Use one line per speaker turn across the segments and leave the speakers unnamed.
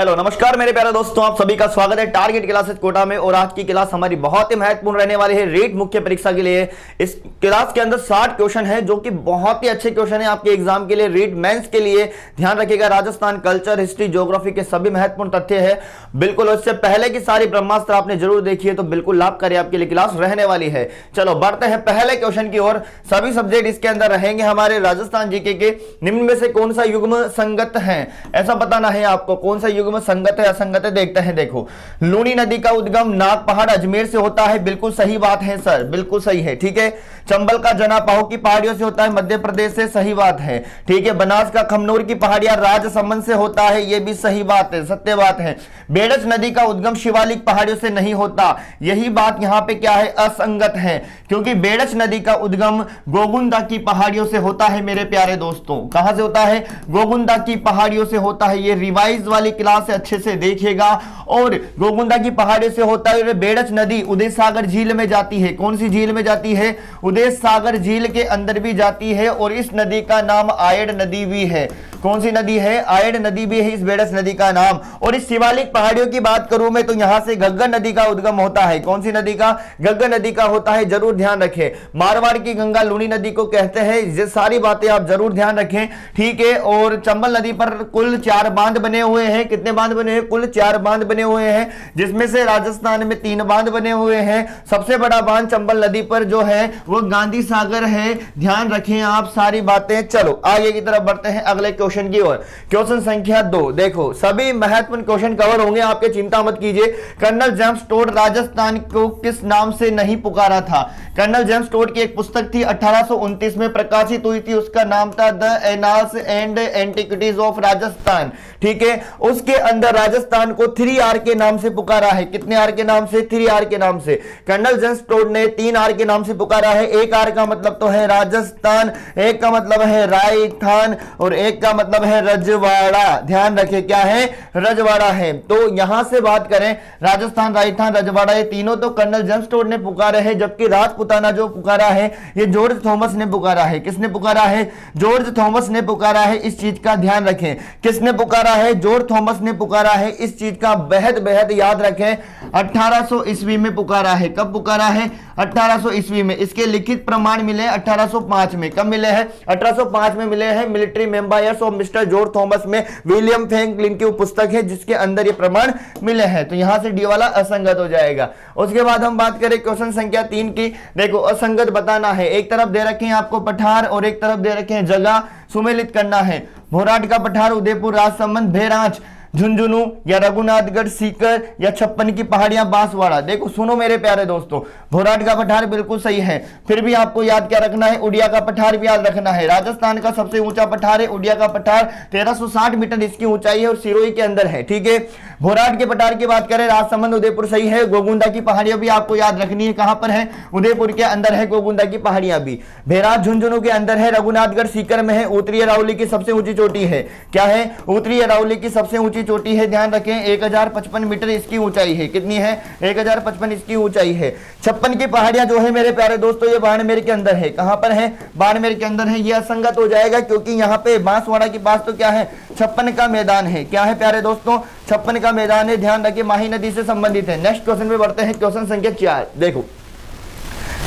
Hello नमस्कार मेरे प्यारे दोस्तों, आप सभी का स्वागत है टारगेट क्लासेस कोटा में। और आज की क्लास हमारी बहुत ही महत्वपूर्ण रहने वाली है रीट मुख्य परीक्षा के लिए। इस क्लास के अंदर 60 क्वेश्चन है जो कि बहुत ही अच्छे क्वेश्चन है आपके एग्जाम के लिए, रीट मेंस के लिए। ध्यान रखिएगा, राजस्थान कल्चर, हिस्ट्री, ज्योग्राफी के सभी महत्वपूर्ण तथ्य है बिल्कुल। उससे पहले की सारी ब्रह्मास्त्र आपने जरूर देखी है तो बिल्कुल लाभकारी आपके लिए क्लास रहने वाली है। चलो बढ़ते हैं पहले क्वेश्चन की ओर। सभी सब्जेक्ट इसके अंदर रहेंगे हमारे राजस्थान जीके के। निम्न में से कौन सा युग्म संगत है, ऐसा बताना है आपको। कौन सा युग्म संगत है असंगत है, देखते हैं। देखो, लूनी नदी का उद्गम नाग पहाड़ अजमेर से होता है, बिल्कुल सही बात है सर, बिल्कुल सही है, ठीक है। चंबल का जना पाहो की पहाड़ियों से होता है, मध्य प्रदेश से, सही बात है, ठीक है। बनास का खमनोर की पहाड़ियां राजसमंद से होता है, यह भी सही बात है, सत्य बात है। बेड़च नदी का उद्गम शिवालिक पहाड़ियों से नहीं होता, यही बात यहां पे क्या है, असंगत है, क्योंकि बेड़च नदी का उद्गम गोगुंदा की पहाड़ियों से होता है मेरे प्यारे दोस्तों। कहां से होता है? गोगुंदा की पहाड़ियों से होता है। ये रिवाइज वाली क्लास से अच्छे से देखिएगा। और गोगुंदा की पहाड़ियों से होता है। बेड़च नदी उदय सागर झील में जाती है। कौन सी झील में जाती है? उदय सागर झील के अंदर भी जाती है। और इस नदी का नाम आयड़ नदी भी है। कौन सी नदी है? आयड़ नदी भी है इस बेड़च नदी का नाम। और इस शिवालिक पहाड़ियों की बात करूं मैं तो यहां से घग्गर नदी का उद्गम होता है। कौन सी नदी का? घग्गर नदी का होता है, जरूर ध्यान रखें। मारवाड़ की गंगा लूनी नदी को कहते हैं। ये सारी बातें आप जरूर ध्यान रखें, ठीक है। और चंबल नदी पर कुल 4 बांध बने हुए हैं। कितने बांध बने हैं? कुल 4 बांध बने हुए हैं, जिसमें से राजस्थान में 3 बांध बने हुए हैं। सबसे बड़ा बांध चंबल नदी पर जो है वो गांधी सागर है। ध्यान रखें आप सारी बातें। चलो आगे की तरफ बढ़ते हैं अगले क्वेश्चन की ओर। क्वेश्चन संख्या 2। देखो, सभी महत्वपूर्ण क्वेश्चन कवर होंगे आपके, चिंता मत कीजिए। कर्नल जेम्स टोड राजस्थान को किस नाम से नहीं पुकारा था? कर्नल जेम्स टोड की एक पुस्तक थी, 1829 में प्रकाशित हुई थी। उसका नाम था the annals and antiquities of Rajasthan, ठीक है। उसके अंदर राजस्थान को 3R के नाम से पुकारा है। कितने आर के नाम से? 3R के नाम से। कर्नल जेम्स टोड ने 3R के नाम से पुकारा है। एक आर का मतलब तो है राजस्थान, एक का मतलब है राजस्थान, और एक का मतलब है रजवाड़ा। ध्यान रखें, क्या है? रजवाड़ा है। तो यहां से बात करें, राजस्थान, राजस्थान, रजवाड़ा, ये तीनों तो कर्नल जेम्स टोड ने पुकारे हैं। जबकि राजपुताना जो पुकारा है ये जॉर्ज थॉमस ने पुकारा है। किसने पुकारा है? जॉर्ज थॉमस ने पुकारा है। इस चीज का ध्यान रखें। किसने पुकारा है? जॉर्ज थॉमस ने पुकारा है। इस चीज का बेहद बेहद याद रखें। 1800 ईस्वी में पुकारा है। कब पुकारा है? 1800 ईस्वी में। इसके लिखित प्रमाण मिले 1805 में। कब मिले हैं? 1805 में मिले हैं। Military members of mister George Thomas में विलियम फ्रैंकलिन की पुस्तक है जिसके अंदर ये प्रमाण मिले हैं। तो यहां से डी वाला असंगत हो जाएगा। उसके बाद हम बात करें क्वेश्चन संख्या 3 की। देखो, असंगत बताना है। एक तरफ दे रखे हैं आपको पठार और एक तरफ दे रखे हैं जगह, सुमेलित करना है। भोराट का पठार, उदयपुर, राजसमंद, भेरांच, झुंझुनू या रघुनाथगढ़, सीकर या छप्पन की पहाड़ियां, बांसवाड़ा। देखो सुनो मेरे प्यारे दोस्तों, भोराट का पठार बिल्कुल सही है। फिर भी आपको याद क्या रखना है? उड़िया का पठार भी याद रखना है। राजस्थान का सबसे ऊंचा पठार है उड़िया का पठार, 1360 मीटर इसकी ऊंचाई है और सिरोही के अंदर है, ठीक है। भोराट के पठार की बात करें, राजसमंद, उदयपुर सही है। गोगुंदा की पहाड़ियां भी आपको याद रखनी है। कहां पर है? उदयपुर के अंदर है गोगुंदा की पहाड़ियां भी। भेराज झुंझुनू के अंदर है। रघुनाथगढ़ सीकर में है। उत्तरी अरावली की सबसे ऊंची चोटी है। क्या है? उत्तरी अरावली की सबसे ऊंची चोटी है। ध्यान रखें, 1055 मीटर इसकी ऊंचाई है। कितनी है? 1055 इसकी ऊंचाई है। छप्पन की पहाड़ियां जो है मेरे प्यारे दोस्तों ये बाड़मेर के अंदर है। कहां पर है? बाड़मेर के अंदर है। ये असंगत हो जाएगा क्योंकि यहां पे बांसवाड़ा के पास तो क्या है? छप्पन का मैदान है। क्या है प्यारे दोस्तों? छप्पन का मैदान है। ध्यान रखिए, माही नदी से संबंधित है। नेक्स्ट क्वेश्चन में बढ़ते हैं, क्वेश्चन संख्या 4। देखो,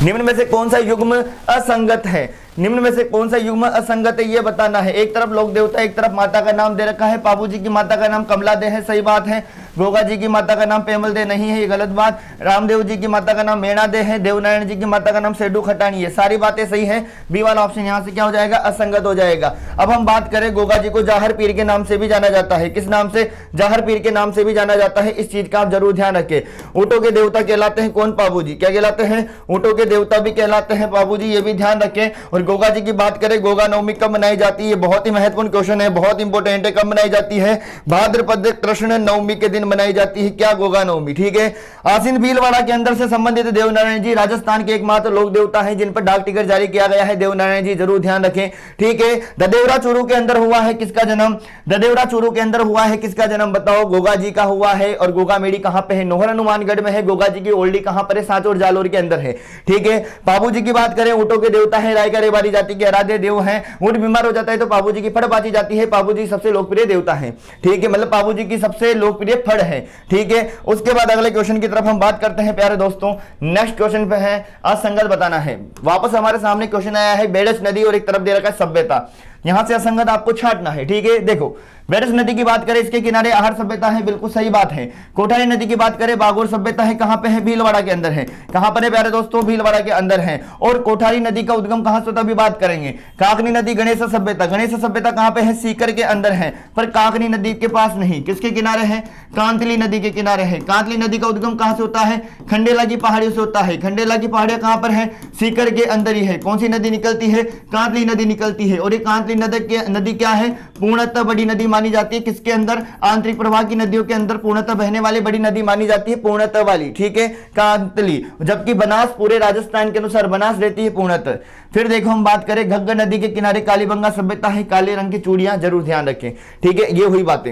निम्न में से कौन सा युग्म असंगत है? निम्न में से कौन सा युग्म असंगत है ये बताना है। एक तरफ लोक देवता, एक तरफ माता का नाम दे रखा है। पाबू जी की माता का नाम कमला दे है, सही बात है। गोगा जी की माता का नाम पेमल दे नहीं है, ये गलत बात। रामदेव जी की माता का नाम मेणा दे है। देवनारायण जी की माता का नाम सेडू खटानी है। सारी बातें सही है। बी वाला ऑप्शन यहां से क्या हो जाएगा? असंगत हो जाएगा। अब हम बात करें, गोगा जी को जाहर पीर के नाम से भी जाना जाता है। किस नाम से? जाहर पीर के नाम से भी जाना जाता है। इस चीज का आप जरूर ध्यान रखें। ऊंटों के देवता कहलाते हैं कौन? पाबू जी। क्या कहलाते हैं? ऊंटों के देवता भी कहलाते हैं पाबू जी, ये भी ध्यान रखें। और गोगा जी की बात करें, गोगा नवमी कब मनाई जाती है? बहुत ही महत्वपूर्ण क्वेश्चन है, बहुत इंपॉर्टेंट है। कब मनाई जाती है? भाद्रपद कृष्ण नवमी के दिन दिन मनाई जाती है क्या? गोगा नवमी। ठीक है, आसीन भीलवाड़ा के अंदर से संबंधित देवनारायण जी राजस्थान के एकमात्र लोक देवता है जिन पर डाक टिकट जारी किया गया है, देवनारायण जी, जरूर ध्यान रखें। ठीक है, ददेवरा चूरू के अंदर हुआ है किसका जन्म? ददेवरा चूरू के अंदर हुआ है किसका जन्म बताओ? गोगा जी का हुआ है। और गोगा मेड़ी कहां पे है? नोहर हनुमानगढ़ में है। गोगा जी की ओल्डी कहां पर है? सांचौर जालोर के अंदर है। ठीक है, पाबू जी की बात करें, ऊंटों के देवता है, रायका रेवाड़ी जाति के आराध्य देव हैं। ऊंट बीमार हो जाता है तो पाबू जी की फड़ बांधी जाती है। पाबू जी सबसे लोकप्रिय देवता है। ठीक है, मतलब पाबू जी की सबसे लोकप्रिय फड़ है। ठीक है, उसके बाद अगले क्वेश्चन की तरफ हम बात करते हैं प्यारे दोस्तों। नेक्स्ट क्वेश्चन पे है असंगत बताना है। वापस हमारे सामने क्वेश्चन आया है बेडस नदी और एक तरफ दे रखा है सभ्यता। यहां से असंगत आपको छांटना है। ठीक है, देखो बेडस नदी की बात करें, इसके किनारे आहार सभ्यता है, बिल्कुल सही बात है। कोठारी नदी की बात करें, बागोर सभ्यता है, कहां पे है? भीलवाड़ा के अंदर है। कहां पर है प्यारे दोस्तों? भीलवाड़ा के अंदर है। और कोठारी नदी का उद्गम कहां से होता भी बात करेंगे। काकनी नदी गणेश सभ्यता, गणेश सभ्यता कहां पे है? सीकर के अंदर है, पर काकनी नदी के पास नहीं। किसके किनारे है? कांतली नदी के किनारे है। कांतली नदी का उद्गम कहां से होता है? खंडेला की पहाड़ियों से होता है। खंडेला की पहाड़ियां कहां पर है? सीकर के अंदर ही है। कौन सी नदी निकलती है? कांतली नदी निकलती है। और ये कांतली नदी क्या है? पूर्णतः बड़ी नदी मानी जाती है। किसके अंदर? आंतरिक प्रवाह की नदियों के अंदर पूर्णतः बहने वाली बड़ी नदी मानी जाती है पूर्णतः वाली। ठीक है, कांतली। जबकि बनास पूरे राजस्थान के अनुसार बनास रहती है पूर्णतः। फिर देखो हम बात करें, घग्गर नदी के किनारे कालीबंगा सभ्यता है, काले रंग की चूड़ियां, जरूर ध्यान रखें। ठीक है, ये हुई बातें।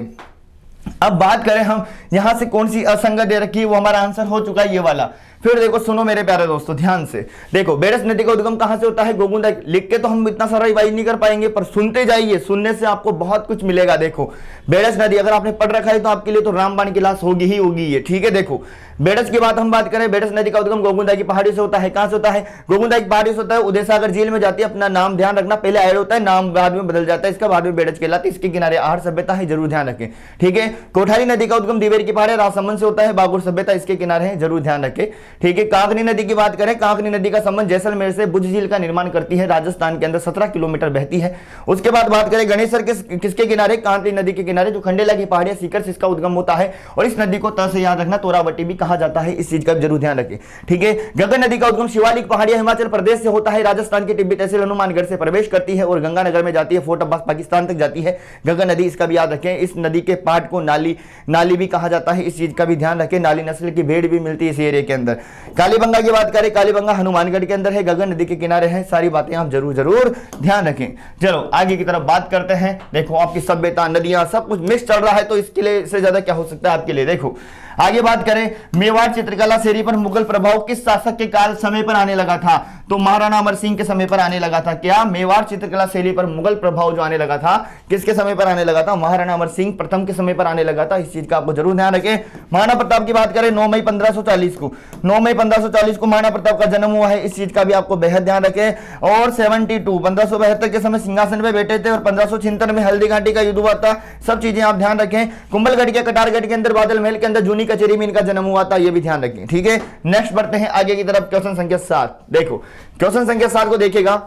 अब बात करें हम यहां से कौन सी असंगत दे रखी है, वो हमारा आंसर हो चुका है ये वाला। फिर देखो सुनो मेरे प्यारे दोस्तों ध्यान से देखो, बेडस नदी का उद्गम कहां से होता है? गोगुंदा। लिख के तो हम इतना सारा रिवाइज नहीं कर पाएंगे, पर सुनते जाइए, सुनने से आपको बहुत कुछ मिलेगा। देखो बेडस नदी अगर आपने पढ़ रखा है तो आपके लिए तो रामबाण क्लास होगी ही होगी ये। ठीक है, देखो बेडस की बात हम बात करें, बेडस नदी का उद्गम गोगुंदा की पहाड़ी से होता है। कहां से होता है? गोगुंदा की पहाड़ी से होता है, उदय सागर झील में जाती है। अपना नाम ध्यान रखना, पहले ऐड होता है, नाम बाद में बदल जाता है, इसका बाद में बेडस कहलाती है। इसके किनारे आहार सभ्यता है, जरूर ध्यान रखें। ठीक है, कोठारी नदी का उद्गम दिवेर की पहाड़ी राजसमंद से होता है। बागुर सभ्यता इसके किनारे है, जरूर ध्यान रखें। ठीक है, काकनी नदी की बात करें, काकनी नदी का संबंध जैसलमेर से भुज झील का निर्माण करती है, राजस्थान के अंदर 17 किलोमीटर बहती है। उसके बाद बात करें गणेशर किसके किनारे? कांतली नदी के किनारे, जो खंडेला की पहाड़ियां सीकर से इसका उद्गम होता है। और इस नदी को त से याद रखना, तोरावटी भी कहा जाता है, इस चीज का जरूर ध्यान रखें। ठीक है, गगन नदी का उद्गम शिवालिक पहाड़ियां हिमाचल प्रदेश से होता है, राजस्थान की टिब्बी तहसील हनुमानगढ़ से प्रवेश करती है और गंगानगर में जाती है, फोर्ट अब्बास पाकिस्तान तक जाती है गगन नदी, इसका भी याद रखें। इस नदी के पाट को नाली भी कहा जाता है, इस चीज का भी ध्यान रखें। नाली नस्ल की भेड़ भी मिलती है इस एरिया के अंदर। कालीबंगा की बात करें, कालीबंगा हनुमानगढ़ के अंदर है, गगन नदी के किनारे है। सारी बातें आप जरूर ध्यान रखें। चलो आगे की तरफ बात करते हैं। देखो आपकी सभ्यता, नदियां, सब कुछ मिक्स चल रहा है, तो इसके लिए से ज्यादा क्या हो सकता है आपके लिए। देखो आगे बात करें, मेवाड़ चित्रकला शैली पर मुगल प्रभाव किस शासक के काल समय पर आने लगा था? तो महाराणा अमर सिंह के समय पर आने लगा था। क्या? मेवाड़ चित्रकला शैली पर मुगल प्रभाव जो आने लगा था, किसके समय पर आने लगा था? महाराणा अमर सिंह प्रथम के समय पर आने लगा था। इस चीज का आपको जरूर ध्यान रखें। महाराणा प्रताप की बात करें, 9 मई 1540 को 9 मई 1540 को महाराणा प्रताप का जन्म हुआ है, इस चीज का भी आपको बेहद ध्यान रखें। और 1572 के समय सिंहासन पे बैठे थे और 1576 में हल्दी घाटी का युद्ध हुआ था। सब चीजें आप ध्यान रखें। कुंभलगढ़ के कटारगढ़ के अंदर बादल महल के अंदर जूनी कचेरी में इनका जन्म हुआ था, ये भी ध्यान रखें। ठीक है, नेक्स्ट बढ़ते हैं आगे की तरफ। क्वेश्चन संख्या 7 देखो, क्वेश्चन संख्या 7 को देखिएगा।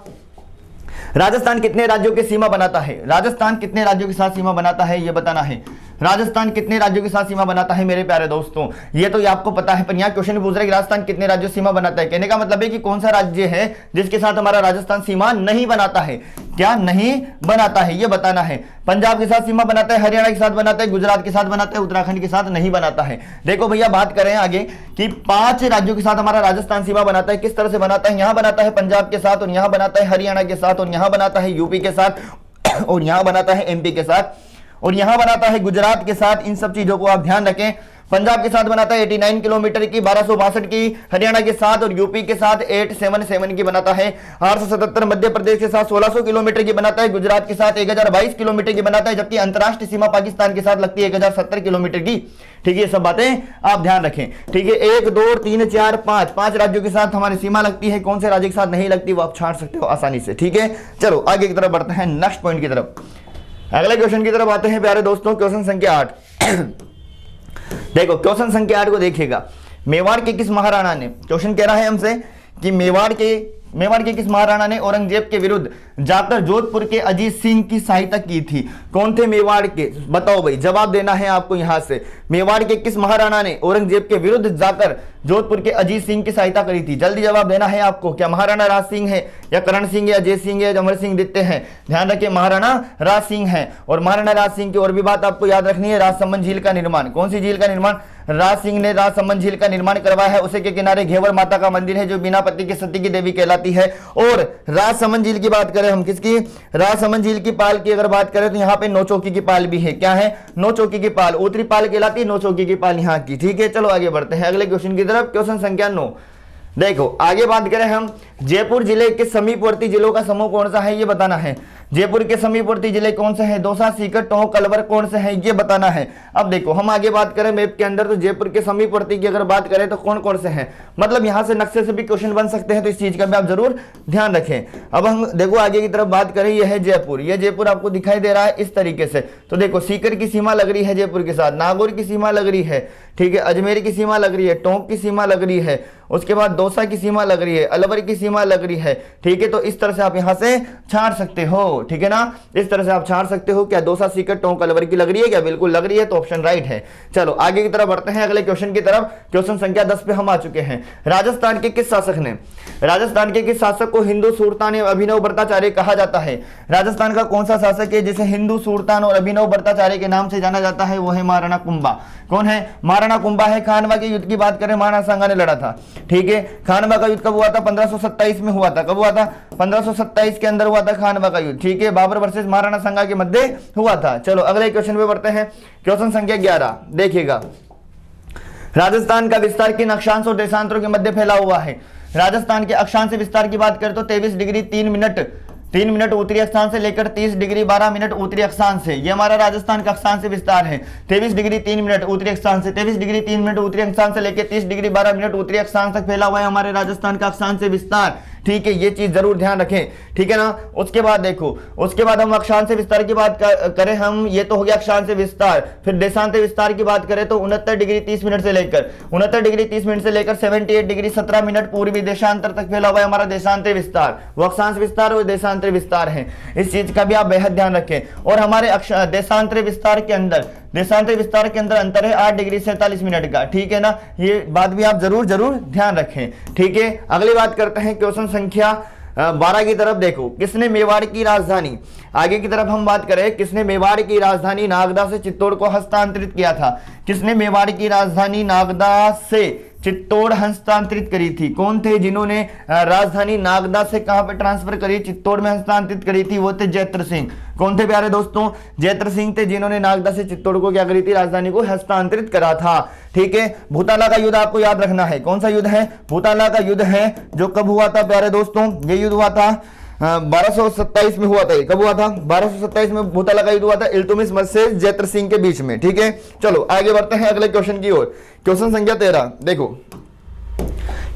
राजस्थान कितने राज्यों की सीमा बनाता है? राजस्थान कितने राज्यों के साथ सीमा बनाता है, यह बताना है। राजस्थान कितने राज्यों के साथ सीमा बनाता है मेरे प्यारे दोस्तों? ये तो आपको पता है, पर यहाँ क्वेश्चन पूछ रहा है कि राजस्थान कितने राज्यों से सीमा बनाता है। कहने का मतलब है कि कौन सा राज्य है जिसके साथ हमारा राजस्थान सीमा नहीं बनाता है। क्या नहीं बनाता है, ये बताना है। पंजाब के साथ सीमा बनाता है, हरियाणा के साथ बनाता है, गुजरात के साथ बनाता है, उत्तराखंड के साथ नहीं बनाता है। देखो भैया बात करें आगे कि 5 राज्यों के साथ हमारा राजस्थान सीमा बनाता है। किस तरह से बनाता है? यहां बनाता है पंजाब के साथ, और यहां बनाता है हरियाणा के साथ, और यहां बनाता है यूपी के साथ, और यहां बनाता है एमपी के साथ, और यहां बनाता है गुजरात के साथ। इन सब चीजों को आप ध्यान रखें। पंजाब के साथ बनाता है 89 किलोमीटर की, 1262 की, हरियाणा के साथ और यूपी के साथ 877 की बनाता है, 877 मध्य प्रदेश के साथ 1600 किलोमीटर की बनाता है, गुजरात के साथ 1022 किलोमीटर की बनाता है, जबकि अंतरराष्ट्रीय सीमा पाकिस्तान के साथ लगती है 1070 किलोमीटर की। ठीक है, ये सब बातें आप ध्यान रखें। ठीक है, 1 2 3 4 5 राज्यों के साथ हमारी सीमा लगती है। कौन से राज्य के साथ नहीं लगती वो आप छांट सकते हो आसानी से। ठीक है, चलो आगे की तरफ बढ़ते हैं, नेक्स्ट पॉइंट की तरफ, अगले क्वेश्चन की तरफ आते हैं प्यारे दोस्तों। क्वेश्चन संख्या 8 देखो, क्वेश्चन संख्या 8 को देखिएगा। मेवाड़ के किस महाराणा ने, क्वेश्चन कह रहा है हमसे कि मेवाड़ के किस महाराणा ने औरंगजेब के विरुद्ध जाकर जोधपुर के अजीत सिंह की सहायता की थी? कौन थे मेवाड़ के? बताओ भाई, जवाब देना है आपको यहां से। मेवाड़ के किस महाराणा ने औरंगजेब के विरुद्ध जाकर जोधपुर के अजीत सिंह की सहायता करी थी? जल्दी जवाब देना है आपको। क्या महाराणा राज सिंह है, या करण सिंह, या अजय सिंह, या अमर सिंह दित्य हैं? ध्यान रखिए, महाराणा राज सिंह है। और महाराणा राज सिंह की और भी बात आपको याद रखनी है, राजसमंद झील का निर्माण। कौन सी झील का निर्माण? राज सिंह ने राजसमंद झील का निर्माण करवाया है। उसी के किनारे घेवर माता का मंदिर है, जो बिना पति के सती की देवी कहलाती है। और राजसमंद झील की बात करें हम, किसकी? राजसमंद झील की पाल की अगर बात करें तो यहाँ पे नौचौकी की पाल भी है। क्या है? नौचौकी की पाल। उत्तरी पाल कहलाती है, नौचौकी की पाल यहाँ की। ठीक है, चलो आगे बढ़ते हैं अगले क्वेश्चन की तरफ। क्वेश्चन संख्या 9। देखो आगे बात करें हम, जयपुर जिले के समीपवर्ती जिलों का समूह कौन सा है, ये बताना है। जयपुर के समीपवर्ती जिले कौन से हैं? दौसा, सीकर, टोंक, अलवर कौन से हैं, ये बताना है। अब देखो हम आगे बात करें मैप के अंदर, तो जयपुर के समीपवर्ती की अगर बात करें तो कौन कौन से हैं, मतलब यहां से नक्शे से भी क्वेश्चन बन सकते हैं, तो इस चीज का भी आप जरूर ध्यान रखें। अब हम देखो आगे की तरफ बात करें, यह है जयपुर। यह जयपुर आपको दिखाई दे रहा है इस तरीके से। तो देखो सीकर की सीमा लग रही है जयपुर के साथ, नागौर की सीमा लग रही है, ठीक है, अजमेर की सीमा लग रही है, टोंक की सीमा लग रही है, उसके बाद दौसा की सीमा लग रही है, अलवर की सीमा लग रही है। ठीक है, तो इस तरह से आप यहां से छांट सकते हो। ठीक है ना, इस तरह से आप छांट सकते हो। क्या दौसा, सीकर, टोंक, अलवर की लग रही है? क्या बिल्कुल लग रही है, तो ऑप्शन राइट है। चलो आगे की तरफ बढ़ते हैं अगले क्वेश्चन की तरफ। क्वेश्चन संख्या 10 पे हम आ चुके हैं। राजस्थान के किस शासक ने, राजस्थान के किस शासक को हिंदू सुल्तान एवं अभिनव भट्टाचार्य कहा जाता है? राजस्थान का कौन सा शासक है जिसे हिंदू सुल्तान और अभिनव भट्टाचार्य के नाम से जाना जाता है? वो है महाराणा कुंभा। कौन है? महाराणा कुंभा है। खानवा के युद्ध की बात करें, महाराणा सांगा ने लड़ा था। ठीक है, खानवा का युद्ध कब हुआ था? 1527 में हुआ था। कब हुआ था? 1527 के अंदर हुआ था खानवा का युद्ध। ठीक है, बाबर वर्सेस महाराणा सांगा के मध्य हुआ था। चलो अगले क्वेश्चन पे बढ़ते हैं। क्वेश्चन संख्या 11 देखिएगा, राजस्थान का विस्तार किन अक्षांश और देशांतरों के मध्य फैला हुआ है? राजस्थान के अक्षांश विस्तार की बात करें तो 23 डिग्री 3 मिनट उत्तरी अक्षांश से लेकर 30 डिग्री 12 मिनट उत्तरी अक्षांश से, ये हमारा राजस्थान का अक्षांश विस्तार है। 23 डिग्री 3 मिनट उत्तरी अक्षांश से, 23 डिग्री 3 मिनट उत्तरी अक्षांश से लेकर 30 डिग्री 12 मिनट उत्तरी अक्षांश तक फैला हुआ है हमारे राजस्थान का अक्षांश विस्तार। ठीक है, ये चीज जरूर ध्यान रखें। ठीक है ना, उसके बाद देखो, उसके बाद हम अक्षांश विस्तार की बात करें हम, ये तो हो गया अक्षांश विस्तार। फिर देशांत विस्तार की बात करें तो 69 डिग्री 30 मिनट से लेकर 78 डिग्री 17 मिनट पूर्वी देशांतर तक फैला हुआ है हमारा देशांत विस्तार। वो अक्षांश विस्तार और देशांतर विस्तार है, इस चीज का भी आप बेहद ध्यान रखें। और हमारे देशांतर विस्तार के अंदर अंतर है 8 डिग्री 47 मिनट का। ठीक है ना, ये बात भी आप जरूर ध्यान रखें। ठीक है, अगली बात करते हैं क्वेश्चन संख्या 12 की तरफ। देखो, किसने मेवाड़ की राजधानी, आगे की तरफ हम बात करें, किसने मेवाड़ की राजधानी नागदा से चित्तौड़ को हस्तांतरित किया था? किसने मेवाड़ की राजधानी नागदा से चित्तौड़ हस्तांतरित करी थी? कौन थे जिन्होंने राजधानी नागदा से कहां पे ट्रांसफर करी, चित्तौड़ में हस्तांतरित करी थी? वो थे जयत्र सिंह। कौन थे प्यारे दोस्तों? जयत्र सिंह थे, जिन्होंने नागदा से चित्तौड़ को क्या करी थी? राजधानी को हस्तांतरित करा था। ठीक है, भूताला का युद्ध आपको याद रखना है। कौन सा युद्ध है? भूताला का युद्ध है, जो कब हुआ था प्यारे दोस्तों? ये युद्ध हुआ था 1227 में हुआ था। कब हुआ था? 1227 में भूताला का युद्ध हुआ था इल्तुतमिश से जयत्र सिंह के बीच में। ठीक है, चलो आगे बढ़ते हैं अगले क्वेश्चन की ओर। क्वेश्चन संख्या 13 देखो,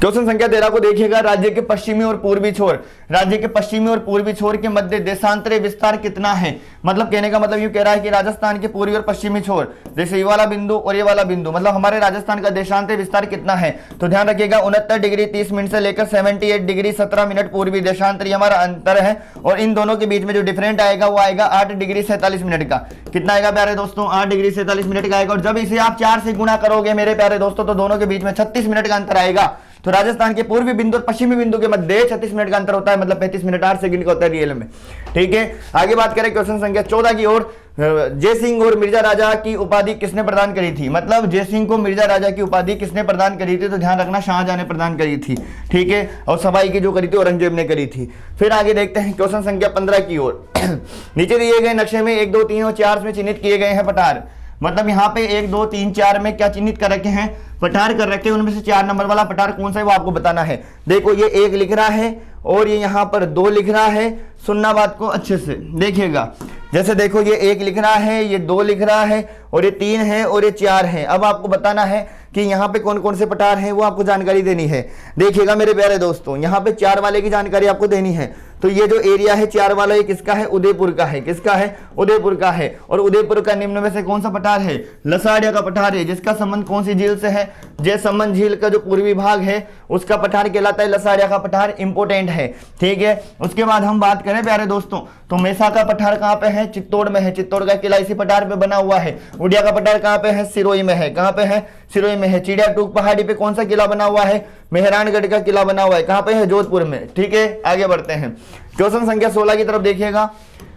क्वेश्चन संख्या 13 को देखिएगा, राज्य के पश्चिमी और पूर्वी छोर, राज्य के पश्चिमी और पूर्वी छोर के मध्य देशांतरी विस्तार कितना है? मतलब कहने का मतलब यूं कह रहा है कि राजस्थान के पूर्वी और पश्चिमी छोर, जैसे ये वाला बिंदु और ये वाला बिंदु, मतलब हमारे राजस्थान का देशांतरी विस्तार कितना है? तो ध्यान रखिएगा 69 डिग्री 30 मिनट से लेकर 78 डिग्री 17 मिनट पूर्वी देशांतरी हमारा अंतर है। और इन दोनों के बीच में जो डिफरेंट आएगा वो आएगा 8 डिग्री 47 मिनट का। कितना आएगा प्यारे दोस्तों? 8 डिग्री 47 मिनट का आएगा। और जब इसे आप 4 से गुणा करोगे मेरे प्यारे दोस्तों, तो दोनों के बीच में 36 मिनट का अंतर आएगा। तो राजस्थान के पूर्वी बिंदु और पश्चिमी बिंदु के मध्य 36 मिनट का अंतर होता है, मतलब 35 मिनट 8 सेकंड का होता है रियल में। ठीक है, आगे बात करें क्वेश्चन संख्या 14 की ओर। जय सिंह और मिर्जा राजा की उपाधि किसने प्रदान करी थी? मतलब जय सिंह को मिर्जा राजा की उपाधि किसने प्रदान करी थी? तो ध्यान रखना, शाहजहां ने प्रदान करी थी। ठीक है, और सफाई की जो करी थी औरंगजेब ने करी थी। फिर आगे देखते हैं क्वेश्चन संख्या 15 की ओर। नीचे दिए गए नक्शे में 1 2 3 और 4 में चिन्हित किए गए हैं पठार, मतलब यहाँ पे 1 2 3 4 में क्या चिन्हित कर रखे हैं? पठार कर रखे हैं। उनमें से 4 नंबर वाला पठार कौन सा है वो आपको बताना है। देखो, ये 1 लिख रहा है और ये यहाँ पर 2 लिख रहा है। सुनना बात को अच्छे से देखिएगा, जैसे देखो ये 1 लिख रहा है, ये 2 लिख रहा है, और ये 3 है और ये 4 है। अब आपको बताना है कि यहाँ पे कौन कौन से पठार हैं, वो आपको जानकारी देनी है। देखिएगा मेरे प्यारे दोस्तों, यहाँ पे 4 वाले की जानकारी आपको देनी है। तो ये जो एरिया है 4 वाला, ये किसका है? उदयपुर का है। किसका है? उदयपुर का है। और उदयपुर का निम्न में से कौन सा पठार है? लसाड़िया का पठार है, जिसका संबंध कौन सी झील से है? जयसमंद झील का जो पूर्वी भाग है उसका पठार कहलाता है लसाड़िया का पठार, इंपोर्टेंट है। ठीक है, उसके बाद हम बात करें प्यारे दोस्तों, तो मेसा का पठार कहाँ पे है? चित्तौड़ में है। चित्तौड़ का किला इसी पठार पे बना हुआ है। उड़िया का पठार कहाँ पे है? सिरोही में है। कहाँ पे है? सिरोही में है। चिड़िया टूक पहाड़ी पे कौन सा किला बना हुआ है? मेहरानगढ़ का किला बना हुआ है। कहां पे है? जोधपुर में। ठीक है, आगे बढ़ते हैं। क्वेश्चन संख्या 16 की तरफ देखिएगा।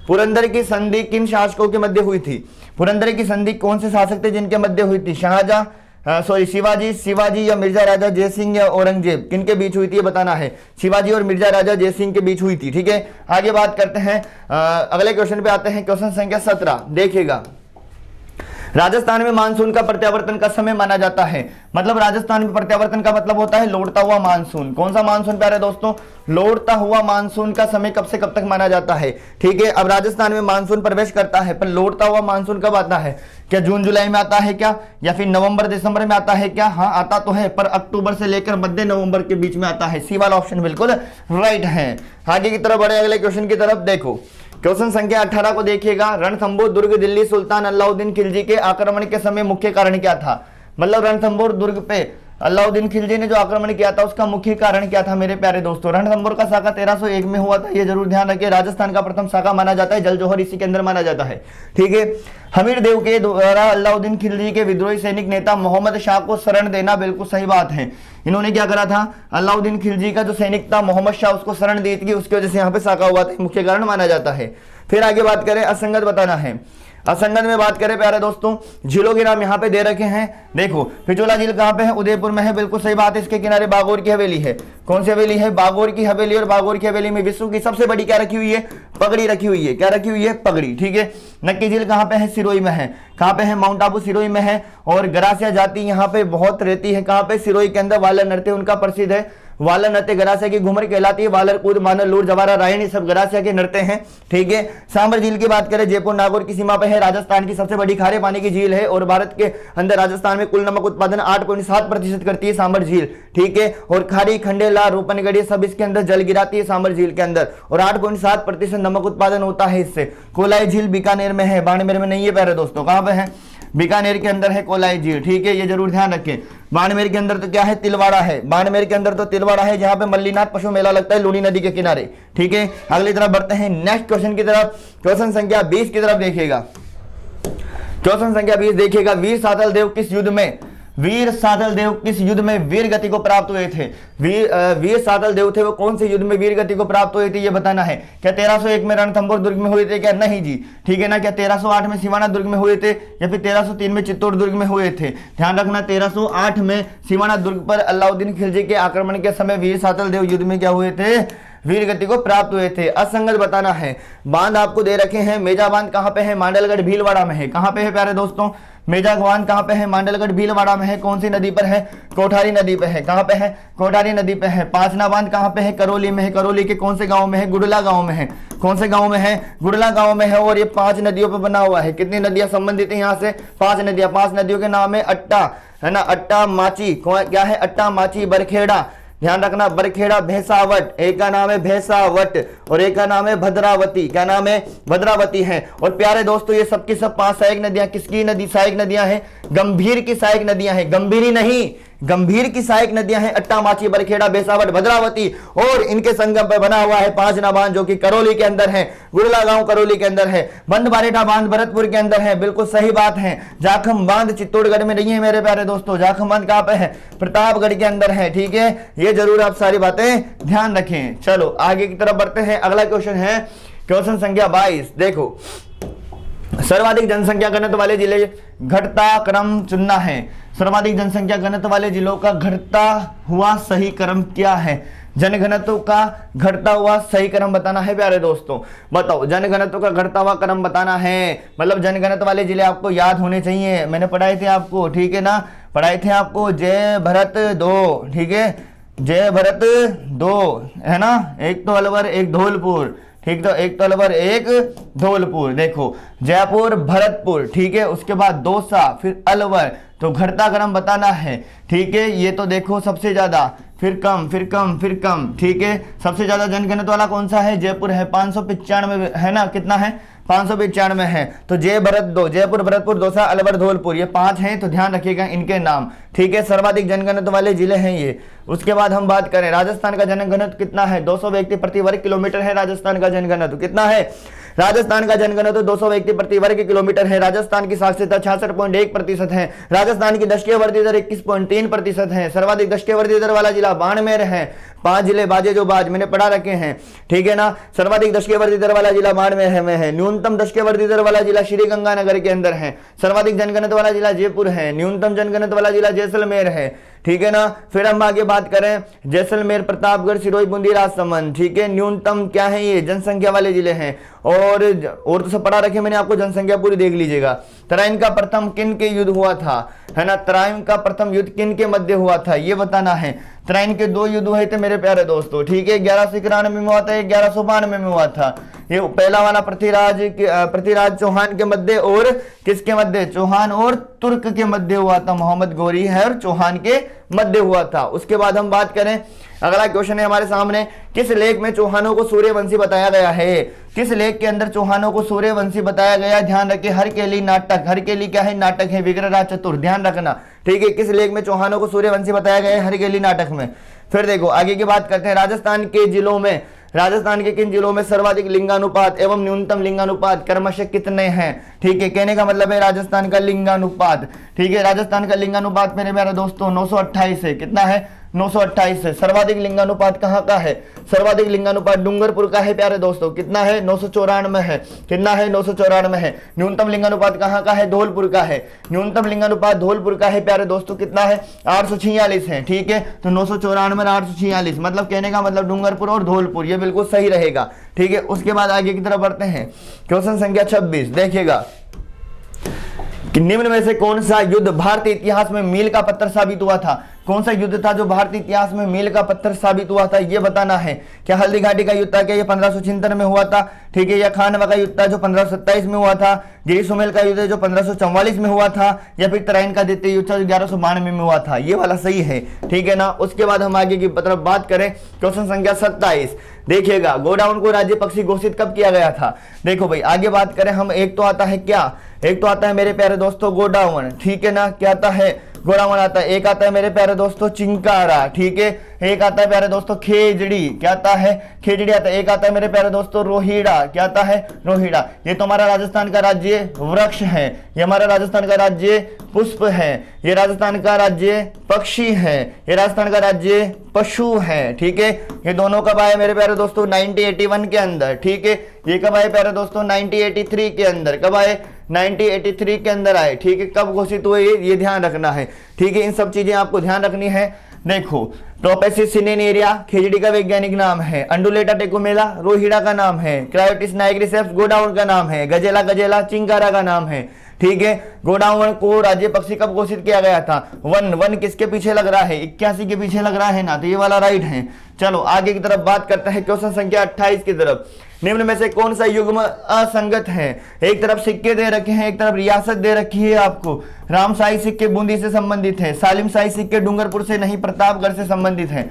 पुरंदर की संधि किन शासकों के मध्य हुई थी? पुरंदर की संधि कौन से शासक थे जिनके मध्य हुई थी? शिवाजी या मिर्जा राजा जयसिंह या औरंगजेब, किनके बीच हुई थी ये बताना है। शिवाजी और मिर्जा राजा जयसिंह के बीच हुई थी। ठीक है, आगे बात करते हैं। अगले क्वेश्चन पे आते हैं। क्वेश्चन संख्या 17 देखिएगा। राजस्थान में मानसून का प्रत्यावर्तन का समय माना जाता है। मतलब राजस्थान में प्रत्यावर्तन का मतलब होता है लौटता हुआ मानसून। कौन सा मानसून प्यारे दोस्तों? लौटता हुआ मानसून का समय कब से कब तक माना जाता है? ठीक है, अब राजस्थान में मानसून प्रवेश करता है, पर लौटता हुआ मानसून कब आता है? क्या जून जुलाई में आता है क्या, या फिर नवंबर दिसंबर में आता है क्या? हाँ आता तो है, पर अक्टूबर से लेकर मध्य नवंबर के बीच में आता है। सी वाला ऑप्शन बिल्कुल राइट है। आगे की तरफ बढ़े, अगले क्वेश्चन की तरफ देखो। क्वेश्चन संख्या 18 को देखिएगा। रणथंभौर दुर्ग दिल्ली सुल्तान अलाउद्दीन खिलजी के आक्रमण के समय मुख्य कारण क्या था? मतलब रणथंभौर दुर्ग पे अलाउद्दीन खिलजी ने जो आक्रमण किया था उसका मुख्य कारण क्या था मेरे प्यारे दोस्तों? रणथंभौर का साका 1301 में हुआ था, ये जरूर ध्यान रखिए। राजस्थान का प्रथम साका माना जाता है, जल जौहर इसी के अंदर माना जाता है। ठीक है, हमीर देव के द्वारा अलाउद्दीन खिलजी के विद्रोही सैनिक नेता मोहम्मद शाह को शरण देना, बिल्कुल सही बात है। इन्होंने क्या करा था? अलाउद्दीन खिलजी का जो सैनिक था मोहम्मद शाह, उसको शरण दी थी, उसकी वजह से यहाँ पे साका हुआ था, मुख्य कारण माना जाता है। फिर आगे बात करें, असंगत बताना है। असंगत में बात करें प्यारे दोस्तों, झीलों के नाम यहाँ पे दे रखे हैं। देखो पिछोला झील कहाँ पे है? उदयपुर में है, बिल्कुल सही बात है। इसके किनारे बागोर की हवेली है। कौन सी हवेली है? बागोर की हवेली। और बागोर की हवेली में विश्व की सबसे बड़ी क्या रखी हुई है? पगड़ी रखी हुई है। क्या रखी हुई है? पगड़ी। ठीक है, नक्की झील कहाँ पे है? सिरोही में है। कहाँ पे है? माउंट आबू सिरोही में है। और गरासिया जाति यहाँ पे बहुत रहती है। कहाँ पे? सिरोही के अंदर। वालर नृत्य उनका प्रसिद्ध है। वालर नृत्य गरासिया की घूमर कहलाती है। वालर कूद, मानर, लूर, जवारा, रायणी सब गरासिया के नृत्य हैं। ठीक है, सांबर झील की बात करें, जयपुर नागौर की सीमा पे है। राजस्थान की सबसे बड़ी खारे पानी की झील है। और भारत के अंदर राजस्थान में कुल नमक उत्पादन 8.7% करती है सांबर झील। ठीक है, और खारी, खंडेला, रूपनगढ़ी सब इसके अंदर जल गिराती है सांबर झील के अंदर। और 8.7% नमक उत्पादन होता है इससे। कोलाई झील बीकानेर में है, बाड़मेर में नहीं है प्यारे दोस्तों। कहां पे है? बीकानेर के अंदर है कोलाई झील। ठीक है, ये जरूर ध्यान रखें। बाड़मेर के अंदर तो क्या है? तिलवाड़ा है। बाड़मेर के अंदर तो तिलवाड़ा है, जहां पे मल्लीनाथ पशु मेला लगता है, लूनी नदी के किनारे। ठीक है, अगली तरफ बढ़ते हैं नेक्स्ट क्वेश्चन की तरफ। क्वेश्चन संख्या 20 की तरफ देखिएगा। क्वेश्चन संख्या 20 देखिएगा। वीर सातल देव किस युद्ध में वीर गति को प्राप्त हुए थे? वीर सातल देव थे, वो कौन से युद्ध में वीर गति को प्राप्त हुए थे ये बताना है। क्या 1301 में रणथंभौर दुर्ग में हुए थे? क्या नहीं जी। ठीक है ना। क्या 1308 में सिवाना दुर्ग में हुए थे, या फिर 1303 में चित्तौड़ दुर्ग में हुए थे? ध्यान रखना, 1308 में सिवाना दुर्ग पर अलाउद्दीन खिलजी के आक्रमण के समय वीर सातल देव युद्ध में क्या हुए थे? वीर गति को प्राप्त हुए थे। असंगत बताना है। बांध आपको दे रखे हैं। मेजा बांध कहां पे है? मांडलगढ़ भीलवाड़ा में है। कहां पे है प्यारे दोस्तों? मेजा बांध कहां पे है? मांडलगढ़ भीलवाड़ा में है। कौन सी नदी पर है? कोठारी नदी पे है। कहां पे है? कोठारी नदी पे है। पांचना बांध कहां पे है? करौली में है। करौली के कौन से गांव में है? गुडला गांव में है। कौन से गांव में है? गुडला गांव में है। और ये 5 नदियों पर बना हुआ है। कितनी नदियां संबंधित है यहाँ से? 5 नदियां। 5 नदियों के नाम है अट्टा, है ना, अट्टा, माची, क्या है? अट्टा, माची, बरखेड़ा। ध्यान रखना, बरखेड़ा, भैंसावट, एक का नाम है भैंसावट और एक का नाम है भद्रावती। क्या नाम है? भद्रावती है। और प्यारे दोस्तों ये सबकी सब 5 सहायक नदियां किसकी नदी सहायक नदियां हैं? गंभीर की सहायक नदियां हैं। गंभीरी नहीं, गंभीर की सहायक नदियां हैं। अट्टा, माची, बरखेड़ा, भैंसावट, भद्रावती। और इनके संगम पर बना हुआ है पांचना बांध, जो कि करौली के अंदर है। गुड़ला गांव करौली के अंदर है। बंद बारेठा बांध भरतपुर के अंदर है। बिल्कुल सही बात है। जाखम बांध चित्तौड़गढ़ में नहीं है मेरे प्यारे दोस्तों। जाखम बांध कहां पे है? प्रतापगढ़ के अंदर है। ठीक है, ये जरूर आप सारी बातें ध्यान रखें। चलो आगे की तरफ बढ़ते हैं। अगला क्वेश्चन है क्वेश्चन संख्या 22। देखो, सर्वाधिक जनसंख्या घनत्व वाले जिले घटता क्रम चुनना है। सर्वाधिक जनसंख्या घनत्व वाले जिलों का घटता हुआ सही क्रम क्या है? जनघनत्व का घटता हुआ सही क्रम बताना है प्यारे दोस्तों। बताओ, जनघनत्व का घटता हुआ क्रम बताना है। मतलब जनघनत्व वाले जिले आपको याद होने चाहिए। मैंने पढ़ाए थे आपको, ठीक है ना, पढ़ाए थे आपको। जय भरत 2, ठीक है, जय भरत 2 है ना। एक तो अलवर, एक धौलपुर। ठीक, तो एक तो अलवर, एक धौलपुर। देखो, जयपुर, भरतपुर, ठीक है, उसके बाद दौसा, फिर अलवर। तो घटता क्रम बताना है। ठीक है, ये तो देखो सबसे ज्यादा, फिर कम, फिर कम, फिर कम। ठीक है, सबसे ज्यादा जनघनत्व वाला कौन सा है? जयपुर है, 595 है ना। कितना है? 595 है। तो जय भरत 2, जयपुर, भरतपुर, दौसा, अलवर, धौलपुर, ये 5 हैं। तो ध्यान रखिएगा इनके नाम। ठीक है, सर्वाधिक जनघनत्व वाले जिले हैं ये। उसके बाद हम बात करें राजस्थान का जनघनत्व कितना है? 200 व्यक्ति प्रति वर्ग किलोमीटर है राजस्थान का जनघनत्व। कितना है? राजस्थान का जनघनत्व 200 व्यक्ति प्रति वर्ग किलोमीटर है। राजस्थान की साक्षरता 66.1% है। राजस्थान की दशकीय वृद्धि दर 21.3% है। सर्वाधिक दशकीय वृद्धि दर वाला जिला बाड़मेर है। 5 जिले बाजे जो बाज मैंने पढ़ा रखे हैं, ठीक है ना। सर्वाधिक दशकीय वृद्धि दर वाला जिला बाड़मेर में है। न्यूनतम दशकीय वृद्धि दर वाला जिला श्रीगंगानगर के अंदर है। सर्वाधिक जनघनत्व वाला जिला जयपुर है। न्यूनतम जनघनत्व वाला जिला जैसलमेर है, ठीक है ना। फिर हम आगे बात करें, जैसलमेर, प्रतापगढ़, सिरोही, बूंदी, राजसमंद, ठीक है। न्यूनतम क्या है, ये जनसंख्या वाले जिले हैं। और तो सब पढ़ा रखे मैंने, आपको जनसंख्या पूरी देख लीजिएगा। तराइन का प्रथम किन के युद्ध हुआ था, है ना। तराइन का प्रथम युद्ध किन के मध्य हुआ था, ये बताना है। तराइन के 2 युद्ध हुए थे मेरे प्यारे दोस्तों, ठीक है। 1191 में हुआ था, 1192 में हुआ था। ये पहला वाला पृथ्वीराज चौहान के मध्य और किसके मध्य, चौहान और तुर्क के मध्य हुआ था। मोहम्मद गौरी है और चौहान के मध्य हुआ था। उसके बाद हम बात करें, अगला क्वेश्चन है हमारे सामने, किस लेख में चौहानों को सूर्यवंशी बताया गया है। किस लेख के अंदर चौहानों को सूर्यवंशी बताया गया, ध्यान रखिए। हरकेली नाटक, हरकेली क्या है, नाटक है। विग्रहराज चतुर, ध्यान रखना, ठीक है। किस लेख में चौहानों को सूर्यवंशी बताया गया है, हरकेली नाटक में। फिर देखो आगे की बात करते हैं, राजस्थान के किन जिलों में सर्वाधिक लिंगानुपात एवं न्यूनतम लिंगानुपात क्रमशः कितने हैं, ठीक है। कहने का मतलब है राजस्थान का लिंगानुपात, ठीक है। राजस्थान का लिंगानुपात मेरे प्यारे दोस्तों 928 है। कितना है, 928 है। सर्वाधिक लिंगानुपात कहाँ का है, सर्वाधिक लिंगानुपात डूंगरपुर का है प्यारे दोस्तों। कितना है, 994 है। कितना है, 994 है। न्यूनतम लिंगानुपात कहाँ का है, धौलपुर का है। न्यूनतम लिंगानुपात धौलपुर का है प्यारे दोस्तों। कितना है, 846 है, ठीक है। तो 994 846, मतलब कहने का मतलब डूंगरपुर और धौलपुर, ये बिल्कुल सही रहेगा, ठीक है। उसके बाद आगे की तरफ बढ़ते हैं, क्वेश्चन संख्या 26 देखिएगा कि निम्न में से कौन सा युद्ध भारतीय इतिहास में मील का पत्थर साबित हुआ था। कौन सा युद्ध था जो भारतीय इतिहास में मील का पत्थर साबित हुआ था, ये बताना है। क्या हल्दी घाटी का युद्ध था, क्या ये 1576 में हुआ था, ठीक है। या खानवा का युद्ध था जो 1527 में हुआ था। गिरी सुमेल का युद्ध जो 1544 में हुआ था। या फिर तराइन का द्वितीय युद्ध 1192 में हुआ था, ये वाला सही है, ठीक है ना। उसके बाद हम आगे की तरफ बात करें, क्वेश्चन संख्या 27 देखिएगा, गोडाउन को राज्य पक्षी घोषित कब किया गया था। देखो भाई आगे बात करें हम, एक तो आता है क्या, एक तो आता है मेरे प्यारे दोस्तों गोडाउन, ठीक है ना। क्या आता है, गोडाउन आता है। एक आता है मेरे प्यारे दोस्तों चिंकारा, ठीक है। एक आता है प्यारे दोस्तों खेजड़ी, क्या आता है, खेजड़ी आता है। एक आता है मेरे प्यारे दोस्तों रोहिड़ा, क्या आता है, रोहिड़ा। ये तो हमारा राजस्थान का राज्य वृक्ष है, ये हमारा राजस्थान का राज्य पुष्प है, ये राजस्थान का राज्य पक्षी है, ये राजस्थान का राज्य पशु है, ठीक है। ये दोनों कब आए मेरे प्यारे दोस्तों, 1981 के अंदर, ठीक है। ये कब आए प्यारे दोस्तों, 1983 के अंदर। कब आए, 1983 के अंदर आए, ठीक है। कब घोषित हुए ये ध्यान रखना है, ठीक है। इन सब चीजें आपको ध्यान रखनी है। देखो ट्रोपेसिस सिनेरिया खेजड़ी का वैज्ञानिक नाम है। अंडुलेटा टेकोमेला रोहिड़ा का नाम है। क्रायोटिस नाइग्रिसेप्स गोडाउन का नाम है। गजेला गजेला चिंकारा का नाम है, ठीक है। गोडाउन को राज्य पक्षी कब घोषित किया गया था, वन किसके पीछे लग रहा है, 81 के पीछे लग रहा है ना, तो ये वाला राइट है। चलो आगे की तरफ बात करते हैं, क्वेश्चन संख्या 28 की तरफ। निम्न में से कौन सा युग्म असंगत है। एक तरफ सिक्के दे रखे हैं, एक तरफ रियासत दे रखी है आपको। रामशाही सिक्के बूंदी से संबंधित है। सालिम शाही सिक्के डूंगरपुर से नहीं प्रतापगढ़ से संबंधित है।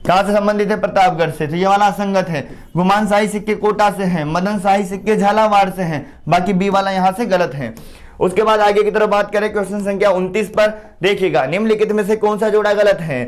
कहां से संबंधित है, प्रतापगढ़ से, तो ये वाला असंगत है। गुमान शाही सिक्के कोटा से है। मदन शाही सिक्के झालावाड़ से हैं, बाकी बी वाला यहां से गलत है। उसके बाद आगे की तरफ बात करें क्वेश्चन संख्या 29 पर, देखिएगा निम्नलिखित में से कौन सा जोड़ा गलत है।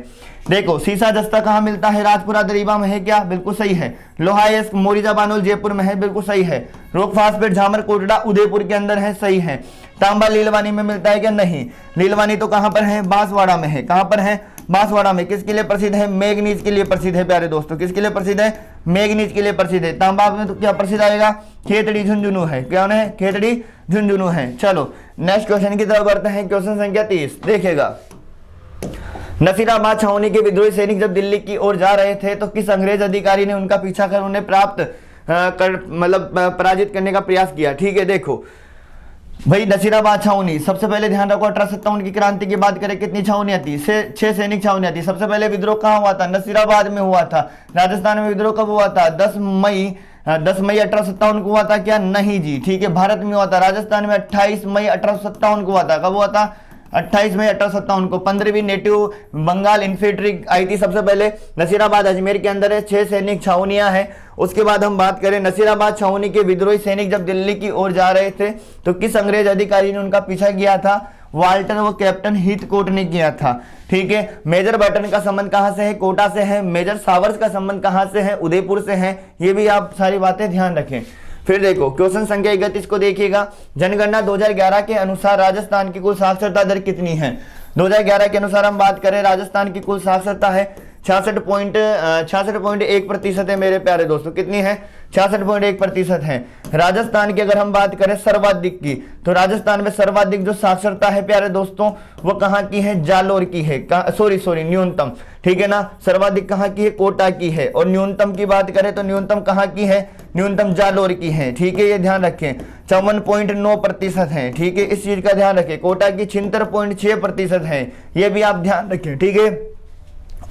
देखो सीसा जस्ता कहाँ मिलता है, राजपुरा दरीबा में है क्या, बिल्कुल सही है। लोहायस्क मोरिजा बानोल जयपुर में है, बिल्कुल सही है। रोक फास्फेट झामर कोटड़ा उदयपुर के अंदर है, सही है। तांबा लीलवानी में मिलता है क्या, नहीं। लीलवानी तो कहां पर है, बांसवाड़ा में है। कहां पर है, बांसवाड़ा में। किसके लिए प्रसिद्ध है, मैग्नीज के लिए प्रसिद्ध है प्यारे दोस्तों। किसके लिए प्रसिद्ध है, मैग्नीज के लिए प्रसिद्ध है। तांबा में तो क्या प्रसिद्ध आएगा, खेतड़ी झुंझुनू है। क्या है, खेतड़ी झुंझुनू है। चलो नेक्स्ट क्वेश्चन की तरफ बढ़ते हैं, क्वेश्चन संख्या 30 देखिएगा। नसीराबाद छावनी के विद्रोही सैनिक जब दिल्ली की ओर जा रहे थे तो किस अंग्रेज अधिकारी ने उनका पीछा कर उन्हें पराजित करने का प्रयास किया। ठीक है, देखो भाई नसीराबाद छावनी, सबसे पहले ध्यान रखो 1857 की क्रांति की बात करें कितनी छावनी आती, 6 सैनिक छावनी आती। सबसे पहले विद्रोह कहाँ हुआ था, नसीराबाद में हुआ था। राजस्थान में विद्रोह कब हुआ था, 10 मई 1857 को हुआ था क्या, नहीं जी। ठीक है, भारत में हुआ था, राजस्थान में 28 मई 1857 को हुआ था। कब हुआ था, 28 मई 1857 को। 15वीं नेटिव बंगाल इन्फेंट्री आई थी सबसे पहले। नसीराबाद अजमेर के अंदर है, 6 सैनिक छावनियां हैं। उसके बाद हम बात करें नसीराबाद छावनी के विद्रोही सैनिक जब दिल्ली की ओर जा रहे थे तो किस अंग्रेज अधिकारी ने उनका पीछा किया था, वाल्टर व कैप्टन हीथकोट ने किया था। ठीक है, मेजर बटन का संबंध कहां से है, कोटा से है। मेजर सावर्स का संबंध कहां से है, उदयपुर से है। ये भी आप सारी बातें ध्यान रखें। फिर देखो क्वेश्चन संख्या 31 को देखिएगा, जनगणना 2011 के अनुसार राजस्थान की कुल साक्षरता दर कितनी है। 2011 के अनुसार हम बात करें, राजस्थान की कुल साक्षरता है 66.1% है मेरे प्यारे दोस्तों। कितनी है? 66.1% है। राजस्थान की अगर हम बात करें सर्वाधिक की, तो राजस्थान में सर्वाधिक जो साक्षरता है प्यारे दोस्तों वो कहाँ की है? जालोर की है। सॉरी न्यूनतम, ठीक है ना। सर्वाधिक कहाँ की है? कोटा की है। और न्यूनतम की बात करें तो न्यूनतम कहाँ की है? न्यूनतम जालोर की है, ठीक है। ये ध्यान रखें 54.9% है, ठीक है। इस चीज का ध्यान रखें। कोटा की 76.6% है, ये भी आप ध्यान रखें, ठीक है।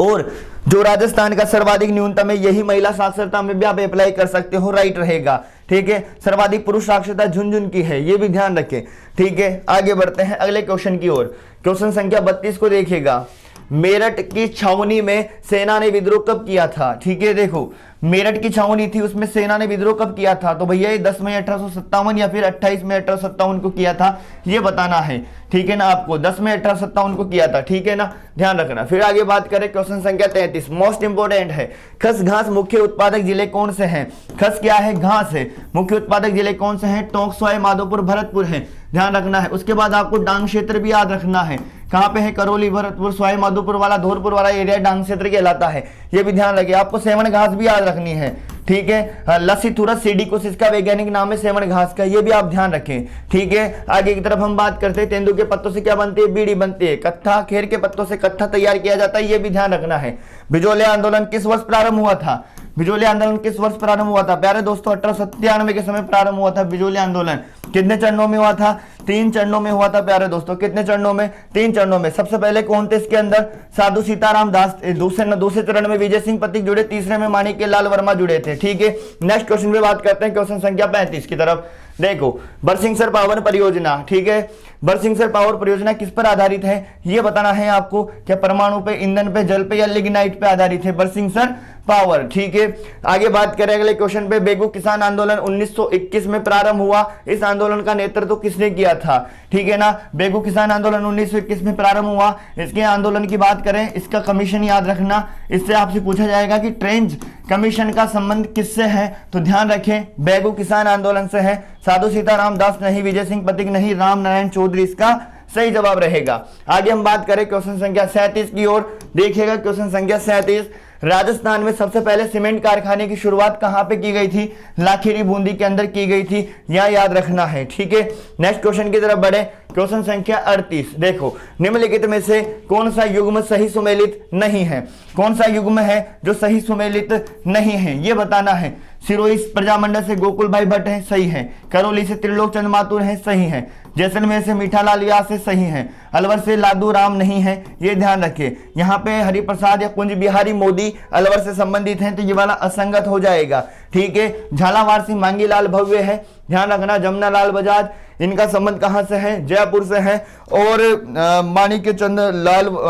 और जो राजस्थान का सर्वाधिक न्यूनतम है, यही महिला साक्षरता में भी आप अप्लाई कर सकते हो, राइट रहेगा, ठीक है। सर्वाधिक पुरुष साक्षरता झुंझुनू की है, ये भी ध्यान रखें, ठीक है। आगे बढ़ते हैं अगले क्वेश्चन की ओर। क्वेश्चन संख्या 32 को देखिएगा, मेरठ की छावनी में सेना ने विद्रोह कब किया था? ठीक है, देखो मेरठ की छावनी थी, उसमें सेना ने विद्रोह कब किया था? तो भैया ये 10 मई 1857 या फिर 28 मई 1857 को किया था, ये बताना है, ठीक है ना। आपको 10 मई 1857 को किया था, ठीक है ना, ध्यान रखना। फिर आगे बात करें क्वेश्चन संख्या 33, मोस्ट इंपोर्टेंट है। खस घास मुख्य उत्पादक जिले कौन से हैं? खस क्या है? घास है। मुख्य उत्पादक जिले कौन से हैं? टोंक, सवाई माधोपुर, भरतपुर है, ध्यान रखना है। उसके बाद आपको डांग क्षेत्र भी याद रखना है, कहां पे है? करौली, भरतपुर, सवाई माधोपुर वाला, धौलपुर वाला एरिया डांग क्षेत्र कहलाता है, ये भी ध्यान रखिए। आपको सेवन घास भी याद रखनी है, ठीक है। लसीथुरस सीडिकोसिस इसका वैज्ञानिक नाम है सेवन घास का, ये भी आप ध्यान रखें, ठीक है। आगे की तरफ हम बात करते हैं, तेंदू के पत्तों से क्या बनती है? बीड़ी बनती है। कत्था, खेर के पत्तों से कत्था तैयार किया जाता है, ये भी ध्यान रखना है। बिजोले आंदोलन किस वर्ष प्रारंभ हुआ था? बिजोले आंदोलन किस वर्ष प्रारंभ हुआ था प्यारे दोस्तों? 1897 के समय प्रारंभ हुआ था बिजोले आंदोलन। कितने चरणों में हुआ था? 3 चरणों में हुआ था प्यारे दोस्तों। कितने चरणों में? 3 चरणों में। सबसे पहले कौन थे इसके अंदर? साधु सीताराम दास। दूसरे चरण में विजय सिंह पथिक जुड़े, तीसरे में माणिक्य लाल वर्मा जुड़े थे, ठीक है। नेक्स्ट क्वेश्चन पे बात करते हैं, क्वेश्चन संख्या 35 की तरफ। देखो बरसिंगसर पावर परियोजना, ठीक है। बरसिंगसर पावर परियोजना किस पर आधारित है? ये बताना है आपको। क्या परमाणु पे, ईंधन पे, जल पे या लिग्नाइट पे आधारित है बरसिंगसर पावर, ठीक है। आगे बात करें अगले क्वेश्चन पे, बेगू किसान आंदोलन 1921 में प्रारंभ हुआ, इस आंदोलन का नेतृत्व किसने किया था? ठीक है ना, बेगू किसान आंदोलन 1921 में प्रारंभ हुआ। इसके आंदोलन की बात करें, इसका कमीशन याद रखना, इससे आपसे पूछा जाएगा कि ट्रेंच कमीशन का संबंध किससे है, तो ध्यान रखें बेगू किसान आंदोलन से है। साधु सीताराम दास नहीं, विजय सिंह पथिक नहीं, राम नारायण चौधरी इसका सही जवाब रहेगा। आगे हम बात करें क्वेश्चन संख्या 37 की ओर, देखिएगा क्वेश्चन संख्या 37, राजस्थान में सबसे पहले सीमेंट कारखाने की शुरुआत कहां पे की गई थी? लाखेरी बूंदी के अंदर की गई थी, यह याद रखना है, ठीक है। नेक्स्ट क्वेश्चन की तरफ बढ़े, क्वेश्चन संख्या 38। देखो निम्नलिखित में से कौन सा युग्म सही सुमेलित नहीं है? कौन सा युग्म है जो सही सुमेलित नहीं है, ये बताना है। सिरोही प्रजामंडल से गोकुल भाई भट्ट है, सही है। करौली से त्रिलोक चंद माथुर है, सही है। जैसलमेर से मीठालाल व्यास है, सही है। अलवर से लादू राम नहीं है, ये ध्यान रखिए। यहाँ पे हरिप्रसाद या कुंज बिहारी मोदी अलवर से संबंधित हैं, तो ये वाला असंगत हो जाएगा, ठीक है। झालावाड़ से मांगीलाल भव्य है, ध्यान रखना। जमुनालाल बजाज, इनका संबंध कहां से है? जयपुर से है। और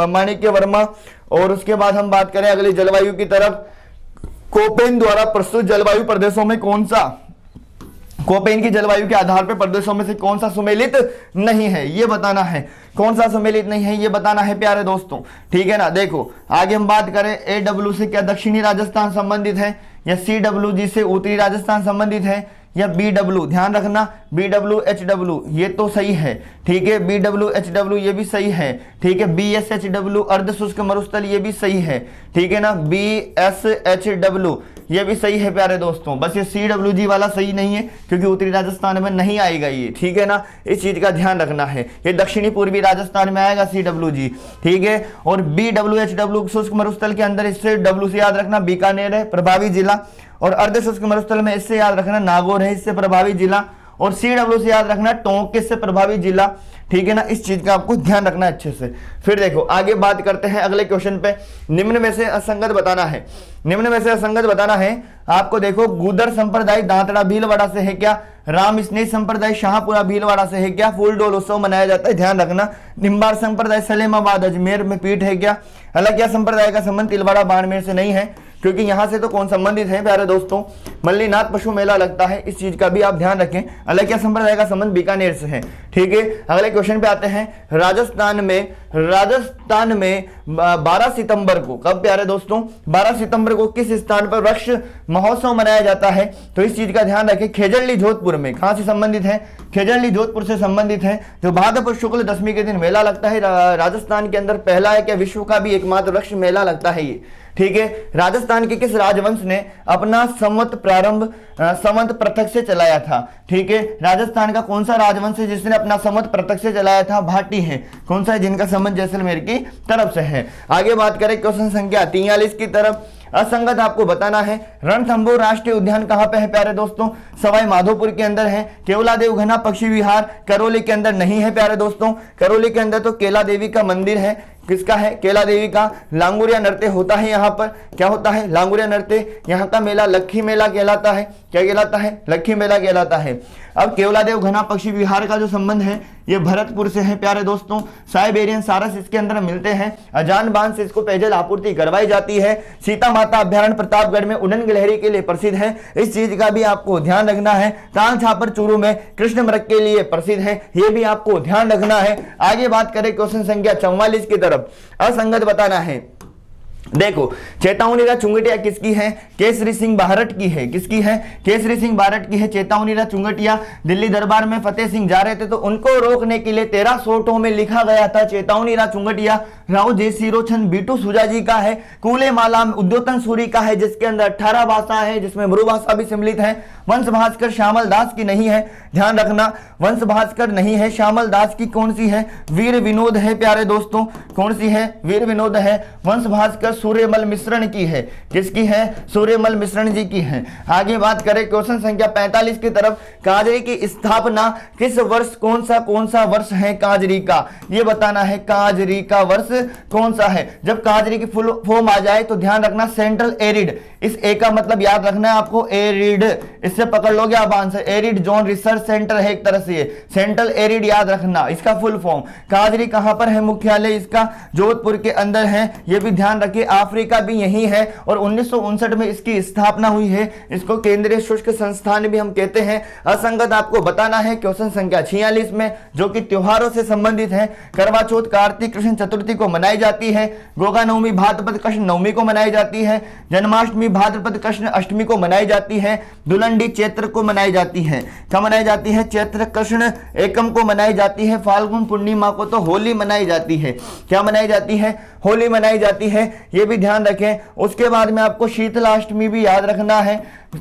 माणिक्य वर्मा। और उसके बाद हम बात करें अगली जलवायु की तरफ, कोपेन द्वारा प्रस्तुत जलवायु प्रदेशों में कौन सा, कोपेन की जलवायु के आधार पर प्रदेशों में से कौन सा सुमेलित नहीं है, ये बताना है। कौन सा सुमेलित नहीं है, ये बताना है प्यारे दोस्तों, ठीक है ना। देखो आगे हम बात करें, AW से क्या दक्षिणी राजस्थान संबंधित है, या CWG से उत्तरी राजस्थान संबंधित है, या BW, ध्यान रखना BWHW ये तो सही है, ठीक है। BWHW ये भी सही है, ठीक है। BSHW अर्ध शुष्क मरुस्थल ये भी सही है, ठीक है ना। BSHW ये भी सही है प्यारे दोस्तों, बस ये CWG वाला सही नहीं है क्योंकि उत्तरी राजस्थान में नहीं आएगा ये, ठीक है ना। इस चीज का ध्यान रखना है, ये दक्षिणी पूर्वी राजस्थान में आएगा CWG, ठीक है। और BWHW शुष्क मरुस्थल के अंदर इससे W से याद रखना बीकानेर है प्रभावी जिला, और अर्ध शुष्क मरुस्थल में इससे याद रखना नागौर है इससे प्रभावी जिला, और CW से याद रखना टोंक इससे प्रभावी जिला, ठीक है ना। इस चीज का आपको ध्यान रखना अच्छे से। फिर देखो आगे बात करते हैं अगले क्वेश्चन पे, निम्न में से असंगत बताना है। निम्न में से असंगत बताना है आपको। देखो गुदर संप्रदाय दांतड़ा भीलवाड़ा से है क्या? राम स्नेह संप्रदाय शाहपुरा भीलवाड़ा से है क्या? फूल डोल उत्सव मनाया जाता है, ध्यान रखना। निम्बार संप्रदाय सलेमाबाद अजमेर में पीठ है क्या? अलग क्या संप्रदाय का संबंध तिलवाड़ा बाड़मेर से नहीं है, क्योंकि यहाँ से तो कौन संबंधित है प्यारे दोस्तों, मल्लीनाथ पशु मेला लगता है, इस चीज का भी आप ध्यान रखें। अलैक्या संप्रदाय का संबंध बीकानेर से है। ठीक है, अगले क्वेश्चन पे आते हैं। राजस्थान में 12 सितंबर को, कब प्यारे दोस्तों, 12 सितंबर को किस स्थान पर वृक्ष महोत्सव मनाया जाता है? तो इस चीज का ध्यान रखें, खेजड़ली जोधपुर में। कहां से संबंधित है? खेजड़ली जोधपुर से संबंधित है। जो भाद्रपद शुक्ल दशमी के दिन मेला लगता है, राजस्थान के अंदर पहला है, क्या विश्व का भी एकमात्र वृक्ष मेला लगता है ये। ठीक है, राजस्थान के किस राजवंश ने अपना संवत प्रारंभ संवत पृथक से चलाया था? ठीक है, राजस्थान का कौन सा राजवंश है जिसने अपना संवत पृथक से चलाया था? भाटी है। कौन सा है? जिनका संबंध जैसलमेर की तरफ से है। आगे बात करें क्वेश्चन संख्या 43 की तरफ। असंगत आपको बताना है। रणथंभौर राष्ट्रीय उद्यान कहां पे है प्यारे दोस्तों? सवाई माधोपुर के अंदर है। केवलादेव घना पक्षी विहार करौली के अंदर नहीं है प्यारे दोस्तों। करौली के अंदर तो केला देवी का मंदिर है। किसका है? केला देवी का। लांगुरिया नृत्य होता है यहाँ पर। क्या होता है? लांगुरिया नृत्य। यहाँ का मेला लक्खी मेला कहलाता है। क्या कहलाता है? लक्खी मेला कहलाता है। अब केवलादेव घना पक्षी विहार का जो संबंध है ये भरतपुर से है प्यारे दोस्तों। साइबेरियन सारस इसके अंदर मिलते हैं। अजान बांध से इसको पेयजल आपूर्ति करवाई जाती है। सीता माता अभ्यारण्य प्रतापगढ़ में उड़न गिलहरी के लिए प्रसिद्ध है, इस चीज का भी आपको ध्यान रखना है। ताल छापर चूरू में कृष्ण मृग के लिए प्रसिद्ध है, ये भी आपको ध्यान रखना है। आगे बात करें क्वेश्चन संख्या 44 की तरफ। असंगत बताना है। देखो, चेतावनीरा चुंगटिया किसकी है? केसरी सिंह बाहरट की है। किसकी है? केसरी सिंह बाहरट की है चेतावनीरा चुंगटिया। दिल्ली दरबार में फतेह सिंह जा रहे थे तो उनको रोकने के लिए 13 सोटों में लिखा गया था चेतावनीरा चुंगटिया। राव जय सिरोचन बीटू सुजाजी का है। कूले माला उद्योतन सूरी का है जिसके अंदर 18 भाषा है, जिसमें मृु भाषा भी सम्मिलित है। वंश भास्कर श्यामल दास की नहीं है, ध्यान रखना, वंश भास्कर नहीं है। श्यामल दास की कौन सी है? वीर विनोद है प्यारे दोस्तों। कौन सी है? वीर विनोद है। वंश भास्कर सूर्यमल मिश्रण की है। किसकी है? सूर्यमल मिश्रण जी की है। आगे बात करें क्वेश्चन संख्या 45 की तरफ। काजरी की स्थापना किस वर्ष, कौन सा वर्ष है काजरी का, ये बताना है। काजरी का वर्ष कौन सा है? जब काजरी की फुल फॉर्म आ जाए तो ध्यान रखना सेंट्रल एरिड, इस ए का मतलब याद रखना है आपको, एरिड, इससे पकड़ लोगे आप answer. Arid zone research centre है एक तरह से, सेंट्रल एरिड याद रखना इसका फुल फॉर्म। काजरी कहां पर है? मुख्यालय इसका जोधपुर के अंदर है, ये भी ध्यान रखिए। अफ्रीका भी यही है और 1959 में इसकी स्थापना हुई है। इसको केंद्रीय शुष्क संस्थान भी हम कहते हैं। असंगत आपको बताना है क्वेश्चन संख्या 46 में, जो कि त्योहारों से संबंधित है। करवा चौथ कार्तिक कृष्ण चतुर्थी को मनाई जाती है। गोगा नवमी भाद्रपद कृष्ण नवमी को मनाई जाती है। जन्माष्टमी भाद्रपद कृष्ण अष्टमी को मनाई जाती है। दुलंडी चैत्र को मनाई जाती है। कब मनाई जाती है? चैत्र कृष्ण एकम को मनाई जाती है। फाल्गुन पूर्णिमा को तो होली मनाई जाती है। क्या मनाई जाती है? होली मनाई जाती है, ये भी ध्यान रखें। उसके बाद में आपको शीतलाष्टमी भी याद रखना है,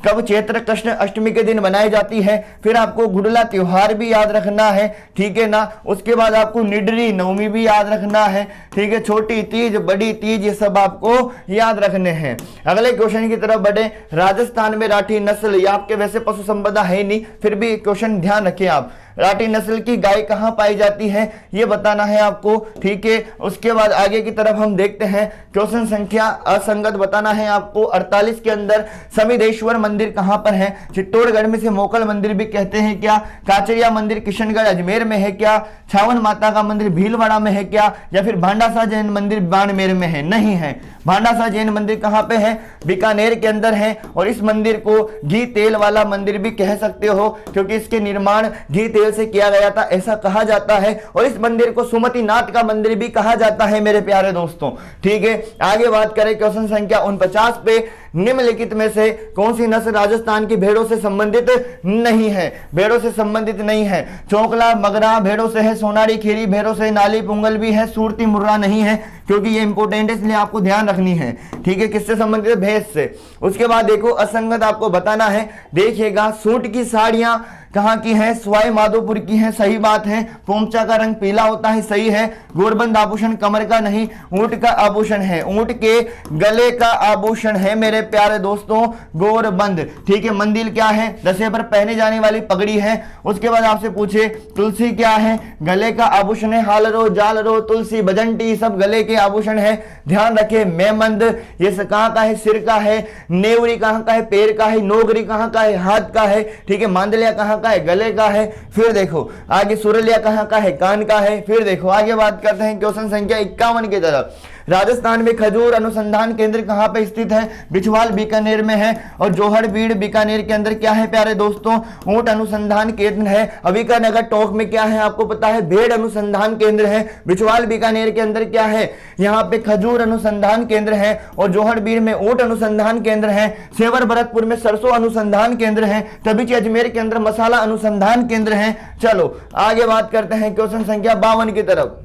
कब? चैत्र कृष्ण अष्टमी के दिन मनाई जाती है। फिर आपको गुडला त्योहार भी याद रखना है, ठीक है ना। उसके बाद आपको निडरी नवमी भी याद रखना है, ठीक है। छोटी तीज, बड़ी तीज, ये सब आपको याद रखने हैं। अगले क्वेश्चन की तरफ बढ़े। राजस्थान में राठी नस्ल, ये आपके वैसे पशु संपदा है नहीं, फिर भी क्वेश्चन ध्यान रखें आप। राठी नस्ल की गाय कहां पाई जाती है, ये बताना है आपको, ठीक है। उसके बाद आगे की तरफ हम देखते हैं क्वेश्चन संख्या असंगत बताना है आपको 48 के अंदर। समिदेश्वर मंदिर कहां पर है? चित्तौड़गढ़ में से मोकल मंदिर भी कहते हैं क्या? काचरिया मंदिर किशनगढ़ अजमेर में है क्या? छावन माता का मंदिर भीलवाड़ा में है क्या? या फिर भांडासा जैन मंदिर बाड़मेर में है? नहीं है। भांडासा जैन मंदिर कहां पे है? बीकानेर के अंदर है। और इस मंदिर को घी तेल वाला मंदिर भी कह सकते हो, क्योंकि इसके निर्माण घी तेल से किया गया था, ऐसा कहा जाता है। और इस मंदिर को सुमति नाथ का मंदिर भी कहा जाता है मेरे प्यारे दोस्तों, ठीक है। आगे बात करें क्वेश्चन संख्या 49 पे। निम्नलिखित में से कौन सी नस्ल राजस्थान की भेड़ों से संबंधित नहीं है? भेड़ों से संबंधित नहीं है। चौकला मगरा भेड़ों से है। सोनारी खीरी भेड़ों से। नाली पुंगल भी है। सूरती मुर्रा नहीं है, क्योंकि ये इंपोर्टेंट है, इसलिए आपको ध्यान रखनी है, ठीक है। किससे संबंधित है? भैंस से। उसके बाद देखो असंगत आपको बताना है। देखिएगा, सूट की साड़ियां कहां की है? सवाई माधोपुर की है, सही बात है। पोमचा का रंग पीला होता है, सही है। गोरबंद आभूषण कमर का नहीं, ऊंट का आभूषण है। ऊंट के गले का आभूषण है मेरे प्यारे दोस्तों गोरबंद, ठीक है। मंदिर क्या है? दशे पर पहने जाने वाली पगड़ी है। उसके बाद आपसे पूछे तुलसी क्या है? गले का आभूषण है। हालरो, जालरो, तुलसी, बजंटी सब गले के आभूषण है, ध्यान रखे। मेमंद ये कहां का है? सिर का है। नेवरी कहां का है? पैर का है। नोगरी कहां का है? हाथ का है, ठीक है। मांदलिया कहां का है? गले का है। फिर देखो आगे सुरलिया कहां का है? कान का है। फिर देखो आगे बात करते हैं क्वेश्चन संख्या 51 की तरफ। राजस्थान में खजूर अनुसंधान केंद्र कहां पे स्थित है? बिछवाल बीकानेर में है। और जोहड़बीड़ बीकानेर के अंदर क्या है प्यारे दोस्तों? ऊंट अनुसंधान केंद्र है। अभिकानगर टोंक में क्या है आपको पता है? भेड़ अनुसंधान केंद्र है। बिछवाल बीकानेर के अंदर क्या है? यहाँ पे खजूर अनुसंधान केंद्र है। और जोहड़बीड़ में ऊंट अनुसंधान केंद्र है। सेवर भरतपुर में सरसों अनुसंधान केंद्र है। तभी अजमेर के अंदर मसाला अनुसंधान केंद्र है। चलो आगे बात करते हैं क्वेश्चन संख्या 52 की तरफ।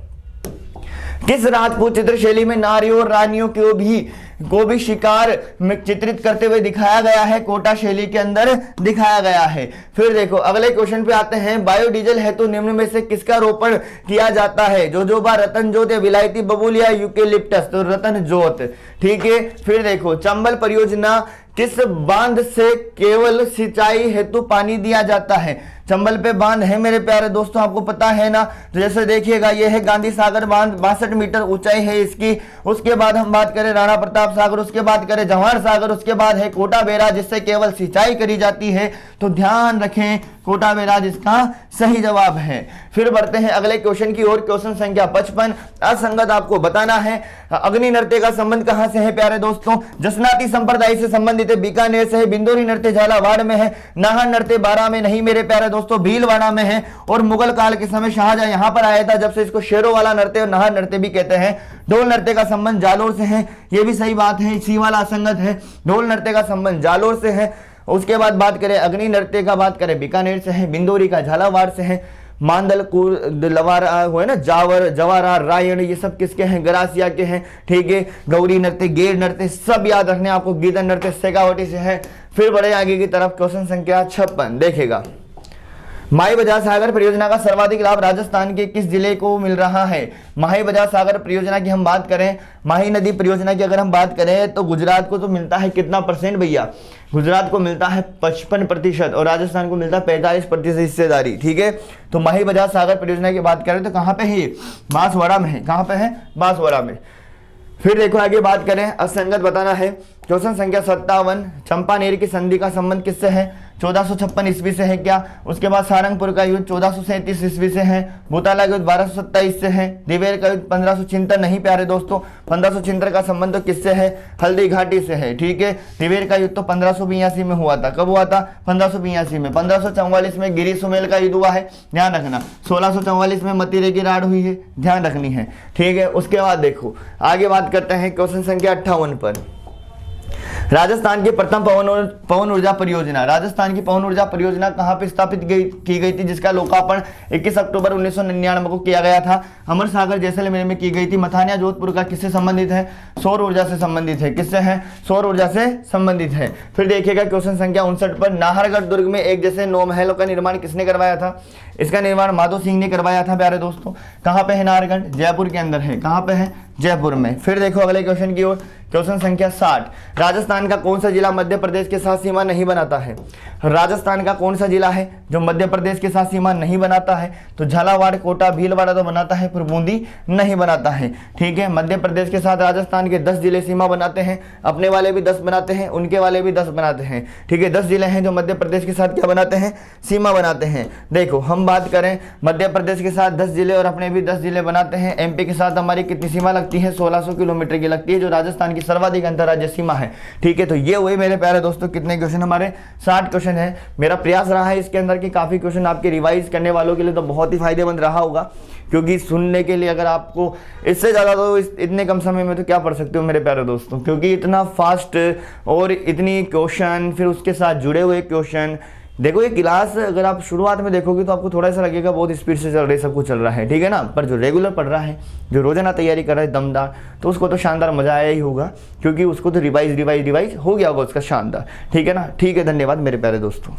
किस राजपूत चित्र शैली में नारियों और रानियों को भी शिकार में चित्रित करते हुए दिखाया गया है? कोटा शैली के अंदर दिखाया गया है। फिर देखो अगले क्वेश्चन पे आते हैं। बायोडीजल हेतु निम्न में से किसका रोपण किया जाता है? जोजोबा, रतन जोत या विलायती बबूल या यूकेलिप्टस? तो रतन जोत, ठीक है। फिर देखो चंबल परियोजना किस बांध से केवल सिंचाई हेतु पानी दिया जाता है? चंबल पे बांध है मेरे प्यारे दोस्तों, आपको पता है ना। तो जैसे देखिएगा ये है गांधी सागर बांध, 62 मीटर ऊंचाई है इसकी। उसके बाद हम बात करें राणा प्रताप सागर, उसके बाद करें जवाहर सागर, उसके बाद है कोटा बैराज जिससे केवल सिंचाई करी जाती है। तो ध्यान रखें कोटा बैराज इसका सही जवाब है। फिर बढ़ते हैं अगले क्वेश्चन की ओर। क्वेश्चन संख्या 55। असंगत आपको बताना है। अग्नि नृत्य का संबंध कहां से है प्यारे दोस्तों? जसनाती संप्रदाय से संबंधित है, बीकानेर से है। बिंदोरी नृत्य झालावाड़ में है। नाहन नृत्य बारां में नहीं मेरे प्यारे दोस्तों, भीलवाड़ा में है। और मुगल काल के समय शाहजहां यहां पर आया था, जब से इसको शेरों वाला नृत्य और नाहन नृत्य भी कहते हैं। ढोल नृत्य का संबंध जालोर से है, ये भी सही बात है, इसी वाला असंगत है। ढोल नृत्य का संबंध जालोर से है। उसके बाद बात करें अग्नि नृत्य का, बात करें बीकानेर से है। बिंदोरी का झालावाड़ से है। मांदल लवारा हुए ना, जावर, जवारा, रायण, ये सब किसके हैं? गरासिया के हैं, ठीक है। गौरी नृत्य, गेर नृत्य सब याद रखने आपको। गीदड़ नृत्य शेखावटी से है। फिर बड़े आगे की तरफ क्वेश्चन संख्या 56 देखेगा। माही बजाज सागर परियोजना का सर्वाधिक लाभ राजस्थान के किस जिले को मिल रहा है? माही बजाज सागर परियोजना की हम बात करें, माही नदी परियोजना की अगर हम बात करें तो गुजरात को तो मिलता है कितना परसेंट भैया? गुजरात को मिलता है 55% और राजस्थान को मिलता है 45% हिस्सेदारी, ठीक है। तो माही बजाज सागर परियोजना की बात करें तो कहाँ पे है? बांसवाड़ा में है। कहाँ पे है? बांसवाड़ा में। फिर देखो आगे बात करें, असंगत बताना है। क्वेश्चन संख्या 57। चंपानेर की संधि का संबंध किससे है? 1456 ईस्वी से है क्या? उसके बाद सारंगपुर का युद्ध 1437 ईस्वी से है। भूताला का युद्ध 1227 से है। दिवेर का युद्ध 1576 नहीं प्यारे दोस्तों, 1576 का संबंध तो किससे है? हल्दी घाटी से है, ठीक है। दिवेर का युद्ध तो 1582 में हुआ था। कब हुआ था? 1582 में। 1544 में गिरी सुमेल का युद्ध हुआ है, ध्यान रखना। 1644 में मतीरे की राड़ हुई है, ध्यान रखनी है, ठीक है। उसके बाद देखो आगे बात करते हैं क्वेश्चन संख्या 58 पर। राजस्थान की प्रथम पवन ऊर्जा परियोजना, राजस्थान की पवन ऊर्जा परियोजना कहां पे स्थापित की गई थी, जिसका लोकार्पण 21 अक्टूबर 1999 को किया गया था? अमर सागर जैसलमेर में की गई थी। मथानिया जोधपुर का किससे संबंधित है? सौर ऊर्जा से संबंधित है। किससे है? सौर ऊर्जा से संबंधित है। फिर देखिएगा क्वेश्चन संख्या 59 पर। नाहरगढ़ दुर्ग में एक जैसे 9 महलों का निर्माण किसने करवाया था? इसका निर्माण माधो सिंह ने करवाया था प्यारे दोस्तों। कहां पे है नाहरगढ़? जयपुर के अंदर है। कहां पे है? जयपुर में। फिर देखो अगले क्वेश्चन की ओर। क्वेश्चन संख्या 60। राजस्थान का कौन सा जिला मध्य प्रदेश के साथ सीमा नहीं बनाता है? राजस्थान का कौन सा जिला है जो मध्य प्रदेश के साथ सीमा नहीं बनाता है? तो झालावाड़, कोटा, भीलवाड़ा तो बनाता है, पर बूंदी नहीं बनाता है, ठीक है। मध्य प्रदेश के साथ राजस्थान के 10 जिले सीमा बनाते हैं। अपने वाले भी 10 बनाते हैं, उनके वाले भी 10 बनाते हैं, ठीक है। 10 जिले हैं जो मध्य प्रदेश के साथ क्या बनाते हैं? सीमा बनाते हैं। देखो हम बात करें मध्य प्रदेश के साथ 10 जिले और अपने भी 10 जिले बनाते हैं। एमपी के साथ हमारी कितनी सीमा लगती है? 1600 किलोमीटर की लगती है, जो राजस्थान की सर्वाधिक अंतरराज्य सीमा है, ठीक है। तो ये हुए मेरे प्यारे दोस्तों कितने क्वेश्चन? हमारे 60 क्वेश्चन है। मेरा प्रयास रहा है इसके अंदर कि काफी क्वेश्चन आपके रिवाइज करने वालों के लिए तो बहुत ही फायदेमंद रहा होगा, क्योंकि सुनने के लिए अगर आपको इससे ज़्यादा तो इतने कम समय में तो क्या पढ़ सकते हो मेरे प्यारे दोस्तों, क्योंकि इतना फास्ट और इतनी क्वेश्चन, फिर उसके साथ जुड़े हुए क्वेश्चन। देखो ये क्लास अगर आप शुरुआत में देखोगे तो आपको थोड़ा सा लगेगा बहुत स्पीड से चल रही, सब कुछ चल रहा है, ठीक है ना। पर जो रेगुलर पढ़ रहा है, जो रोजाना तैयारी कर रहा है दमदार, तो उसको तो शानदार मजा आया ही होगा, क्योंकि उसको तो रिवाइज हो गया होगा उसका शानदार, ठीक है ना। ठीक है, धन्यवाद मेरे प्यारे दोस्तों।